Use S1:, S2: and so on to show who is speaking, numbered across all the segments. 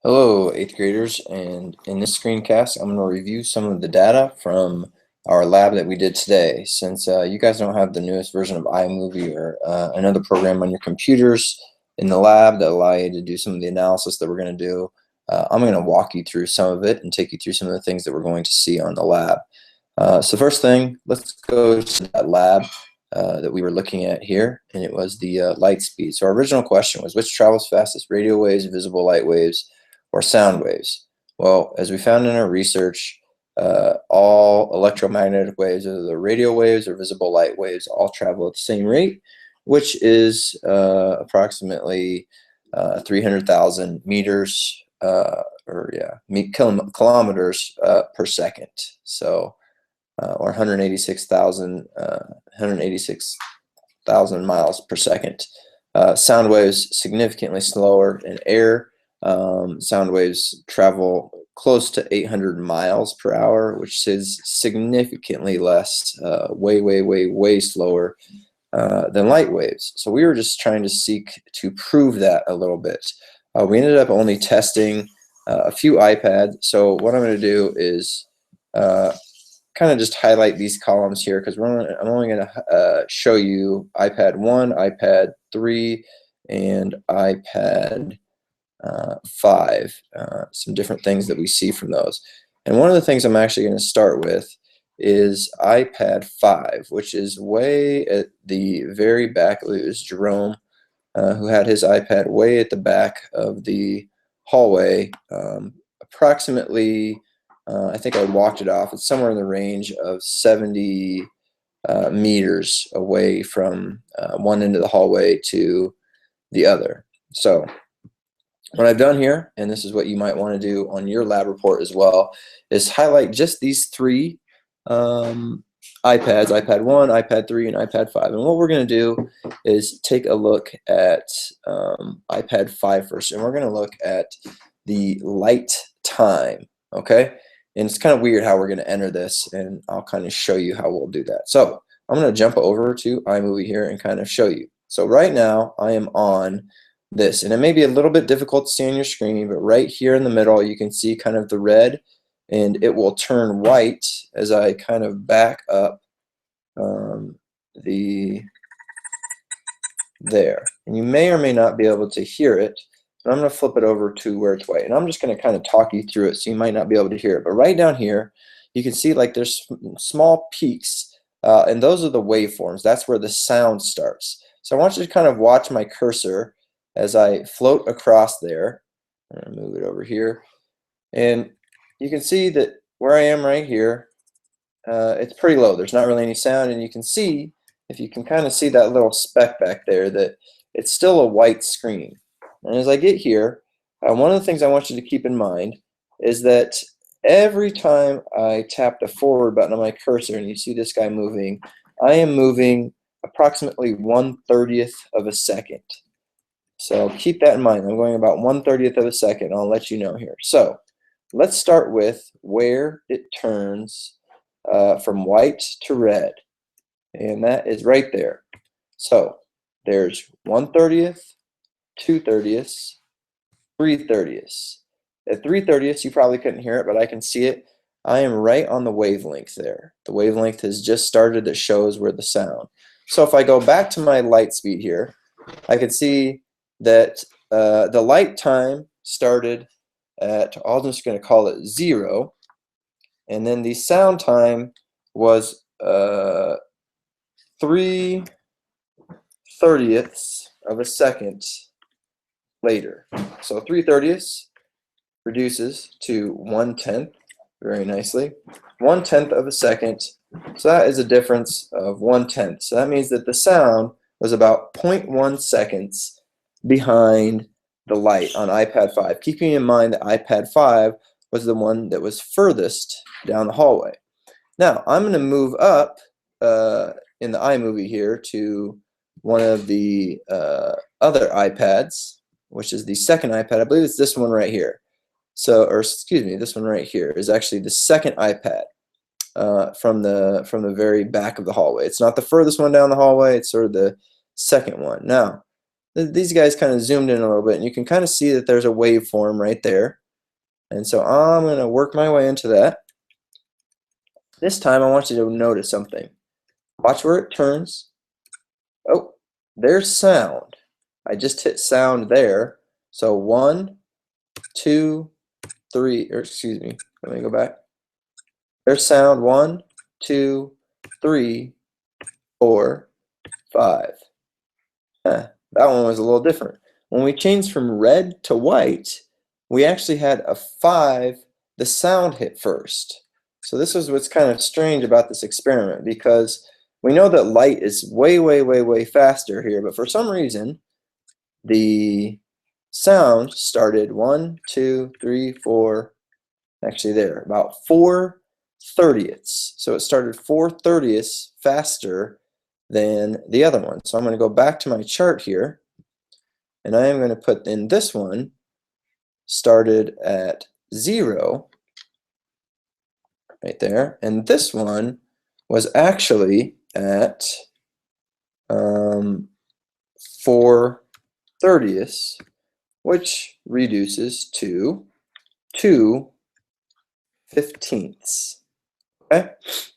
S1: Hello, 8th graders, and in this screencast, I'm going to review some of the data from our lab that we did today. Since you guys don't have the newest version of iMovie or another program on your computers in the lab that allow you to do some of the analysis that we're going to do, I'm going to walk you through some of it and take you through some of the things that we're going to see on the lab. So first thing, let's go to that lab that we were looking at here, and it was the light speed. So our original question was, which travels fastest, radio waves, visible light waves, or sound waves? Well, as we found in our research, all electromagnetic waves, whether they're radio waves or visible light waves, all travel at the same rate, which is approximately 300,000 meters, kilometers per second. So, or 186,000 miles per second. Sound waves significantly slower in air. Sound waves travel close to 800 miles per hour, which is significantly less, way slower than light waves. So we were just trying to seek to prove that a little bit. We ended up only testing a few iPads. So what I'm going to do is kind of just highlight these columns here because I'm only going to show you iPad 1, iPad 3, and iPad 5, some different things that we see from those. And one of the things I'm actually going to start with is iPad 5, which is way at the very back. It was Jerome who had his iPad way at the back of the hallway, approximately, I think I walked it off. It's somewhere in the range of 70 meters away from one end of the hallway to the other. So what I've done here, and this is what you might want to do on your lab report as well, is highlight just these three iPads, iPad 1, iPad 3, and iPad 5. And what we're going to do is take a look at iPad 5 first, and we're going to look at the light time, okay? And it's kind of weird how we're going to enter this, and I'll kind of show you how we'll do that. So I'm going to jump over to iMovie here and kind of show you. So right now I am on this, and it may be a little bit difficult to see on your screen, but right here in the middle you can see kind of the red, and it will turn white as I kind of back up there. And you may or may not be able to hear it, but I'm going to flip it over to where it's white, and I'm just going to kind of talk you through it, so you might not be able to hear it. But right down here you can see like there's small peaks, and those are the waveforms. That's where the sound starts. So I want you to kind of watch my cursor as I float across there. I'm going to move it over here, and you can see that where I am right here, it's pretty low. There's not really any sound, and you can see, if you can kind of see that little speck back there, that it's still a white screen. And as I get here, one of the things I want you to keep in mind is that every time I tap the forward button on my cursor and you see this guy moving, I am moving approximately 1/30th of a second. So keep that in mind. I'm going about 1/30th of a second. I'll let you know here. So let's start with where it turns from white to red, and that is right there. So there's 1/30th, 2/30ths, 3/30ths. At 3/30ths, you probably couldn't hear it, but I can see it. I am right on the wavelength there. The wavelength has just started. That shows where the sound. So if I go back to my light speed here, I can see that the light time started at, I'm just going to call it 0, and then the sound time was 3/30ths of a second later. So 3/30ths reduces to 1/10, very nicely. 1/10 of a second. So that is a difference of 1/10. So that means that the sound was about 0.1 seconds behind the light on iPad 5. Keeping in mind that iPad 5 was the one that was furthest down the hallway. Now I'm going to move up in the iMovie here to one of the other iPads, which is the second iPad. I believe it's this one right here. So, or excuse me, this one right here is actually the second iPad from the very back of the hallway. It's not the furthest one down the hallway. It's sort of the second one. Now, these guys kind of zoomed in a little bit, and you can kind of see that there's a waveform right there. And so I'm going to work my way into that. This time I want you to notice something. Watch where it turns. Oh, there's sound. I just hit sound there. So 1, 2, 3, or excuse me, let me go back. There's sound 1, 2, 3, 4, 5. That one was a little different. When we changed from red to white, we actually had a 5, the sound hit first. So this is what's kind of strange about this experiment, because we know that light is way, way, way, way faster here, but for some reason, the sound started 1, 2, 3, 4, actually there, about 4/30ths. So it started 4/30ths faster than the other one. So I'm going to go back to my chart here, and I am going to put in this one started at 0 right there, and this one was actually at 4/30ths, which reduces to 2/15ths. Okay,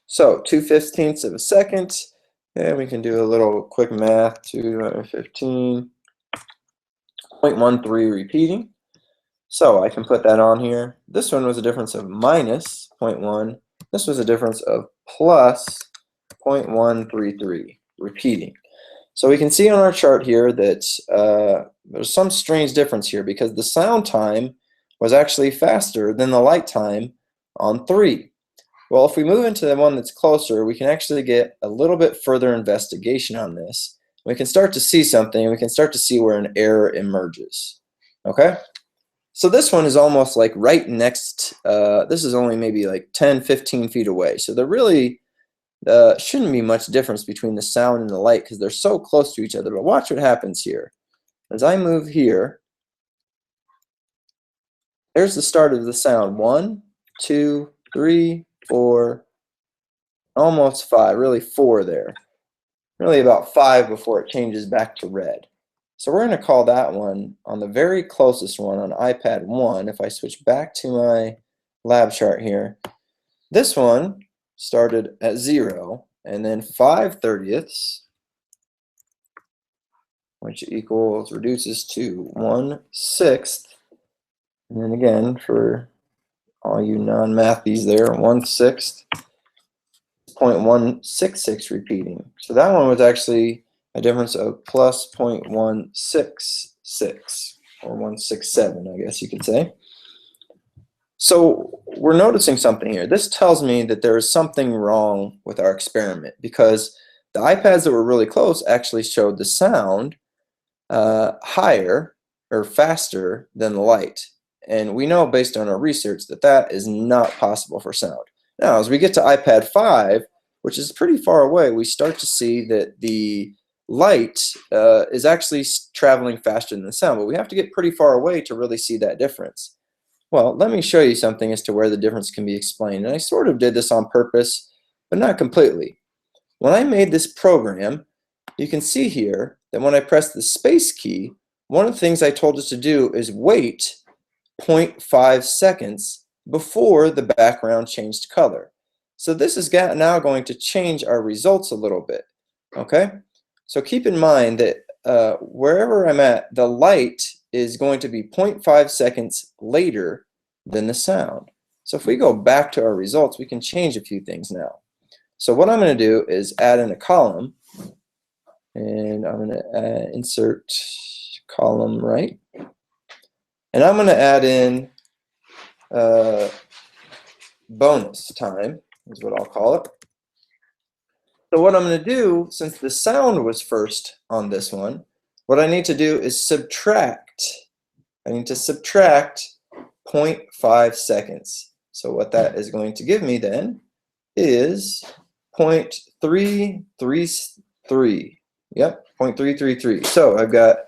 S1: so 2/15ths of a second, and we can do a little quick math. 2/15, 0.13 repeating. So I can put that on here. This one was a difference of minus 0.1. This was a difference of plus 0.133 repeating. So we can see on our chart here that there's some strange difference here, because the sound time was actually faster than the light time on 3. Well, if we move into the one that's closer, we can actually get a little bit further investigation on this. We can start to see something, and we can start to see where an error emerges. Okay? So this one is almost like right next, this is only maybe like 10, 15 feet away. So there really shouldn't be much difference between the sound and the light, because they're so close to each other. But watch what happens here. As I move here, there's the start of the sound. 1, 2, 3, 4, almost 5, really 4 there. Really about 5 before it changes back to red. So we're going to call that one, on the very closest one, on iPad 1, if I switch back to my lab chart here, this one started at 0, and then 5/30ths, which reduces to 1/6, and then again, for all you non-mathies there, 1/6, 0.166 repeating. So that one was actually a difference of plus 0.166, or 167, I guess you could say. So we're noticing something here. This tells me that there is something wrong with our experiment, because the iPads that were really close actually showed the sound higher or faster than the light. And we know, based on our research, that that is not possible for sound. Now, as we get to iPad 5, which is pretty far away, we start to see that the light is actually traveling faster than the sound, but we have to get pretty far away to really see that difference. Well, let me show you something as to where the difference can be explained. And I sort of did this on purpose, but not completely. When I made this program, you can see here that when I press the space key, one of the things I told us to do is wait 0.5 seconds before the background changed color. So this is now going to change our results a little bit. Okay? So keep in mind that wherever I'm at, the light is going to be 0.5 seconds later than the sound. So if we go back to our results, we can change a few things now. So what I'm going to do is add in a column, and I'm going to insert column right, and I'm going to add in bonus time, is what I'll call it. So what I'm going to do, since the sound was first on this one, what I need to do is subtract. I need to subtract 0.5 seconds. So what that is going to give me then is 0.333. Yep, 0.333. So I've got,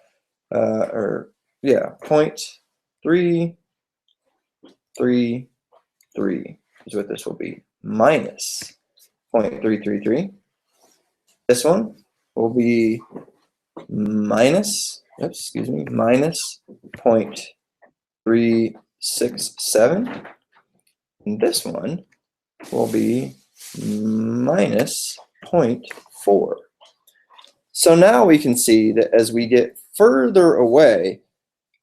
S1: 0.333 is what this will be, minus 0.333. This one will be minus oops, excuse me, minus 0.367. And this one will be minus 0.4. So now we can see that as we get further away,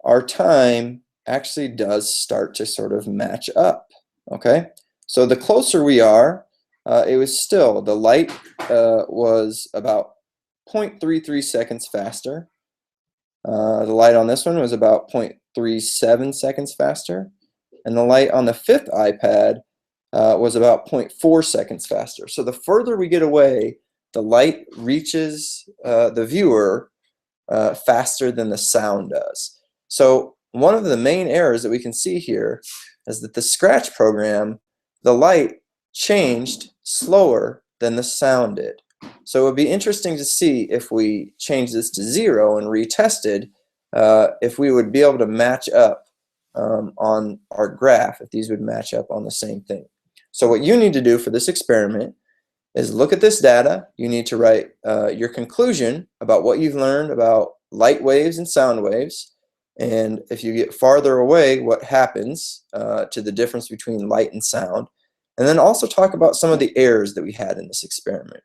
S1: our time actually does start to sort of match up. Okay, so the closer we are, it was still, the light was about 0.33 seconds faster. The light on this one was about 0.37 seconds faster. And the light on the fifth iPad was about 0.4 seconds faster. So the further we get away, the light reaches the viewer faster than the sound does. So one of the main errors that we can see here is that the Scratch program, the light changed slower than the sound did. So it would be interesting to see if we change this to 0 and retested, if we would be able to match up on our graph, if these would match up on the same thing. So what you need to do for this experiment is look at this data. You need to write your conclusion about what you've learned about light waves and sound waves, and if you get farther away, what happens to the difference between light and sound, and then also talk about some of the errors that we had in this experiment.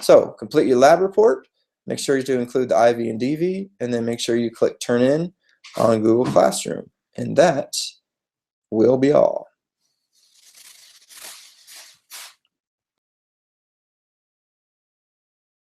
S1: So complete your lab report, make sure to include the IV and DV, and then make sure you click Turn In on Google Classroom. And that will be all.